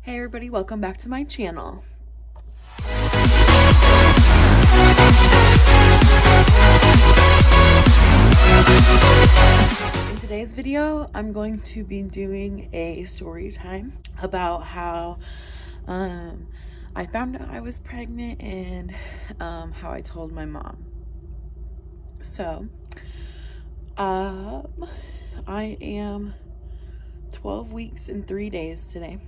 Hey everybody, welcome back to my channel. In today's video, I'm going to be doing a story time about how I found out I was pregnant and how I told my mom. So, I am 12 weeks and 3 days today.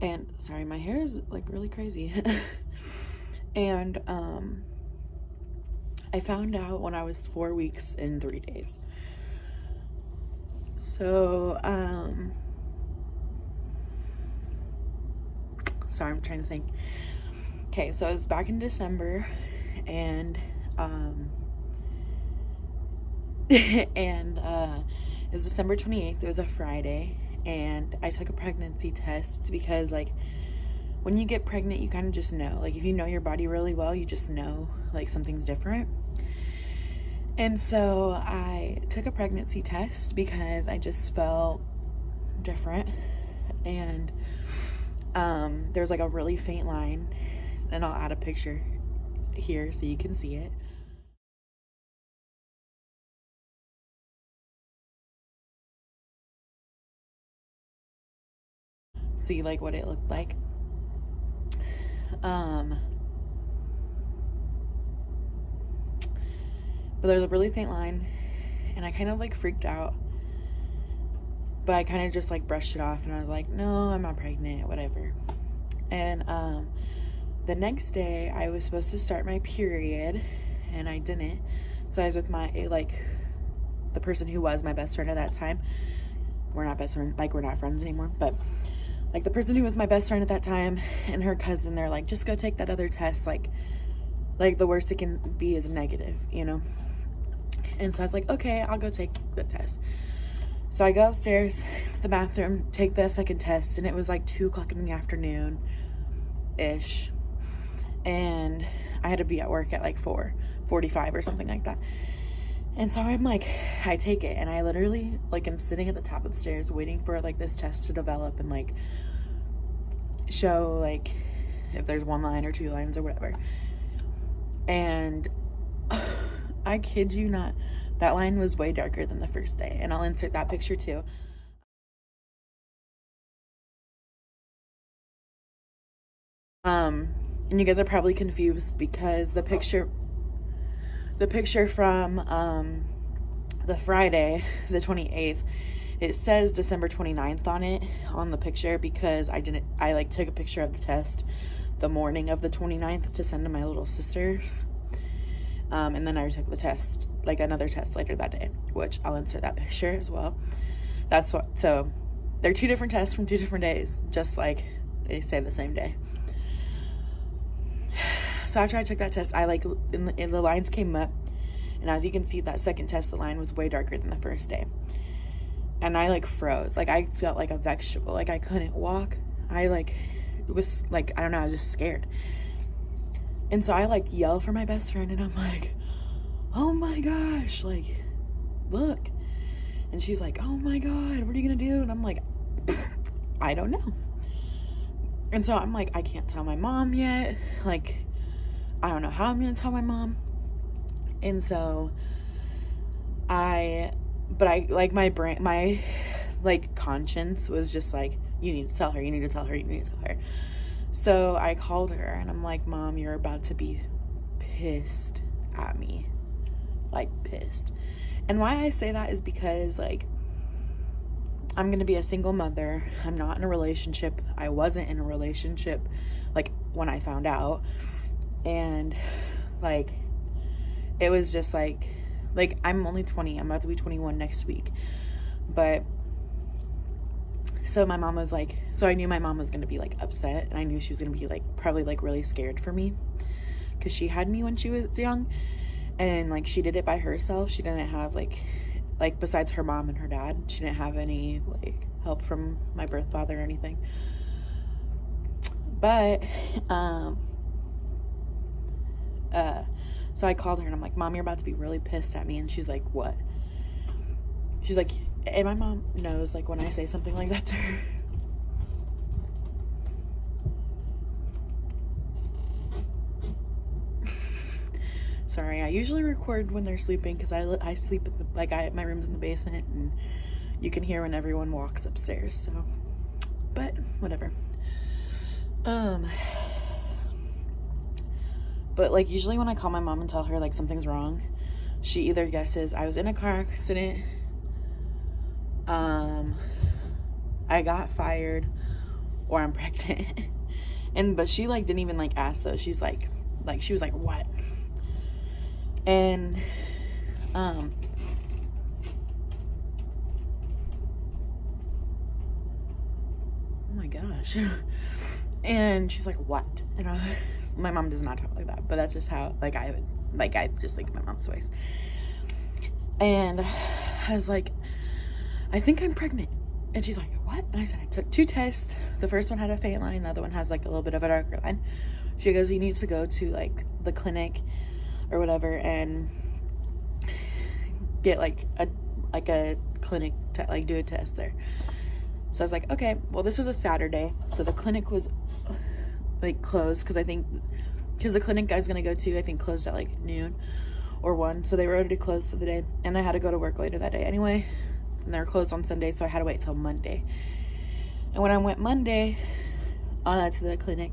And sorry, my hair is like really crazy. And I found out when I was 4 weeks and 3 days. So sorry, I'm trying to think. Okay, so it was back in December, and it was December 28th. It was a Friday, and I took a pregnancy test because, like, when you get pregnant, you kind of just know. Like, if you know your body really well, you just know, like, something's different. And so I took a pregnancy test because I just felt different. And there was, like, a really faint line, and I'll add a picture here so you can see it. See, like, what it looked like. But there's a really faint line, and I kind of like freaked out, but I kind of just like brushed it off, and I was like, no, I'm not pregnant, whatever. And the next day I was supposed to start my period, and I didn't. So I was with my the person who was my best friend at that time. We're not best friends, like, we're not friends anymore, but like the person who was my best friend at that time and her cousin, they're like, just go take that other test, like the worst it can be is negative, you know. And so I was like, okay, I'll go take the test. So I go upstairs to the bathroom, take the second test, and it was like 2 o'clock in the afternoon ish, and I had to be at work at like 4:45 or something like that. And so I'm like, I take it, and I literally, like, I'm sitting at the top of the stairs waiting for, like, this test to develop and, like, show, like, if there's 1 line or 2 lines or whatever. And I kid you not, that line was way darker than the first day, and I'll insert that picture too. And you guys are probably confused because the picture from the Friday, the 28th, it says December 29th on it, on the picture, because I like took a picture of the test the morning of the 29th to send to my little sisters. And then I took the test, like another test later that day, which I'll insert that picture as well. So they're 2 different tests from 2 different days, just like they say the same day. So after I took that test, I the lines came up, and as you can see, that second test, the line was way darker than the first day. And I like froze. Like, I felt like a vegetable. Like, I couldn't walk. I was like, I don't know, I was just scared. And so I like yell for my best friend, and I'm like, oh my gosh, like, look. And she's like, oh my God, what are you gonna do? And I'm like, I don't know. And so I'm like, I can't tell my mom yet. Like, I don't know how I'm gonna tell my mom. And so my brain, my like conscience was just like, you need to tell her, you need to tell her, you need to tell her. So I called her, and I'm like, Mom, you're about to be pissed at me. Like, pissed. And why I say that is because, like, I'm going to be a single mother. I'm not in a relationship. I wasn't in a relationship, like, when I found out. And, like, it was just, like, I'm only 20. I'm about to be 21 next week. But, so my mom was, like, so I knew my mom was going to be, like, upset. And I knew she was going to be, like, probably, like, really scared for me. Because she had me when she was young. And, like, she did it by herself. She didn't have, like, besides her mom and her dad, she didn't have any, like, help from my birth father or anything. But, so I called her, and I'm like, Mom, you're about to be really pissed at me. And she's like, what? She's like, and my mom knows, like, when I say something like that to her. sorry. I usually record when they're sleeping because I sleep in my room's in the basement, and you can hear when everyone walks upstairs. So, but whatever. But like usually when I call my mom and tell her like something's wrong, she either guesses I was in a car accident, I got fired, or I'm pregnant. But she like didn't even like ask though. She's like she was like, what? And oh my gosh. And she's like, what? And my mom does not talk like that, but that's just how I just like my mom's voice. And I was like, I think I'm pregnant. And she's like, what? And I said, I took 2 tests. The first one had a faint line, the other one has like a little bit of a darker line. She goes, you need to go to like the clinic or whatever and get like a clinic to like do a test there. So I was like, okay. Well, this was a Saturday, so the clinic was like closed because the clinic I was gonna go to, I think, closed at like noon or 1, so they were already closed for the day, and I had to go to work later that day anyway, and they were closed on Sunday, so I had to wait till Monday. And when I went Monday to the clinic,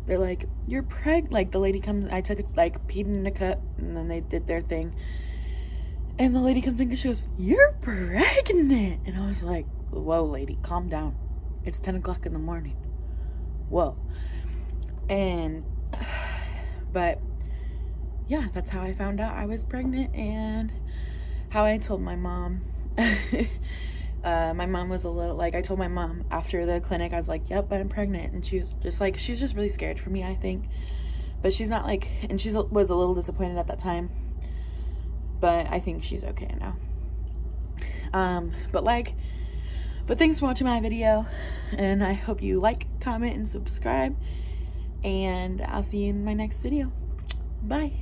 they're like, you're pregnant. Like the lady comes, I took like peed in a cup, and then they did their thing, and the lady comes in and she goes, you're pregnant. And I was like, whoa lady, calm down, it's 10 o'clock in the morning, whoa. And but yeah, that's how I found out I was pregnant, and how I told my mom. My mom was a little like, I told my mom after the clinic, I was like, yep, I'm pregnant. And she was just like, she's just really scared for me, I think, but she's not like, and she was a little disappointed at that time, but I think she's okay now. But thanks for watching my video, and I hope you like, comment, and subscribe, and I'll see you in my next video. Bye.